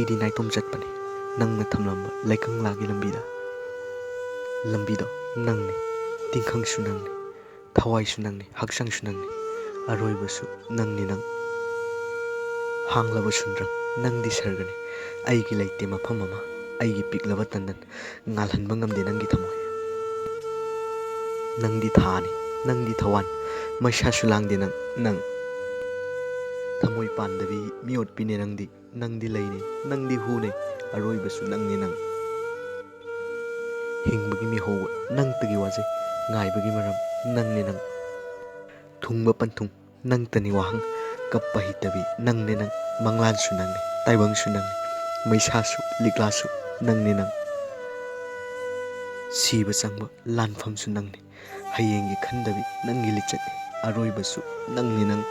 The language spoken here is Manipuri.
ꯑꯩꯗꯤ ꯅꯥꯏꯇꯣꯝ ꯆꯠꯄꯅꯤ ꯅꯪꯅ ꯊꯝꯂꯝꯕ ꯂꯩꯀꯪꯂꯥꯒꯤ ꯂꯝꯕꯤꯗ ꯂꯝꯕꯤꯗꯣ ꯅꯪꯅꯤ ꯇꯤꯡꯈꯪꯁꯨ ꯅꯪꯅꯤ ꯊꯋꯥꯏꯁꯨ ꯅꯪꯅꯤ ꯍꯛꯆꯥꯡꯁꯨ ꯅꯪꯅꯤ ꯑꯔꯣꯏꯕꯁꯨ ꯅꯪꯅꯤ ꯅꯪ ꯍꯥꯡꯂꯕ ꯁꯨꯟꯗ꯭ꯔꯪ ꯅꯪꯗꯤ ꯁꯔꯒꯅꯤ ꯑꯩꯒꯤ ꯂꯩꯇꯦ ꯃꯐꯝ ꯑꯃ ꯑꯩꯒꯤ ꯄꯤꯛꯂꯕ ꯇꯟꯗꯟ ꯉꯥꯜꯍꯟꯕ ꯉꯝꯗꯦ ꯅꯪꯒꯤ ꯊꯃꯣꯏ ꯅꯪꯗꯤ ꯊꯥꯅꯤ ꯅꯪꯗꯤ ꯊꯋꯥꯟ ꯃꯩꯁꯥꯁꯨ ꯂꯥꯡꯗꯦ ꯅꯪ ꯊꯃꯣꯏ ꯄꯥꯟꯗꯕꯤ ꯃꯤꯑꯣꯠꯄꯤꯅꯦ ꯅꯪꯗꯤ ꯂꯩꯅꯤ ꯅꯪꯗꯤ ꯍꯨꯅꯦ ꯑꯔꯣꯏꯕꯁꯨ ꯅꯪꯅꯤ ꯅꯪ ꯍꯤꯡꯕꯒꯤ ꯃꯤꯍꯧꯕ ꯅꯪꯇꯒꯤ ꯋꯥꯖꯩ ꯉꯥꯏꯕꯒꯤ ꯃꯔꯝ ꯅꯪꯅꯤ ꯅꯪ ꯊꯨꯡꯕ ꯄꯟꯊꯨꯡ ꯅꯪꯇꯅꯤ ꯋꯥꯍꯪ ꯀꯞꯄ ꯍꯩꯇꯕꯤ ꯅꯪꯅꯤ ꯅꯪ ꯃꯪꯂꯥꯟꯁꯨ ꯅꯪꯅꯤ ꯇꯥꯏꯕꯪꯁꯨ ꯅꯪꯅꯤ ꯃꯩꯁꯥꯁꯨ ꯂꯤꯛꯂꯥꯁꯨ ꯅꯪꯅꯤ ꯅꯪ ꯁꯤꯕ ꯆꯪꯕ ꯂꯥꯟꯐꯝꯁꯨ ꯅꯪꯅꯤ ꯍꯌꯦꯡꯒꯤ ꯈꯟꯗꯕꯤ ꯅꯪꯒꯤ ꯂꯤꯆꯠꯅꯤ ꯑꯔꯣꯏꯕꯁꯨ ꯅꯪꯅꯤ ꯅꯪ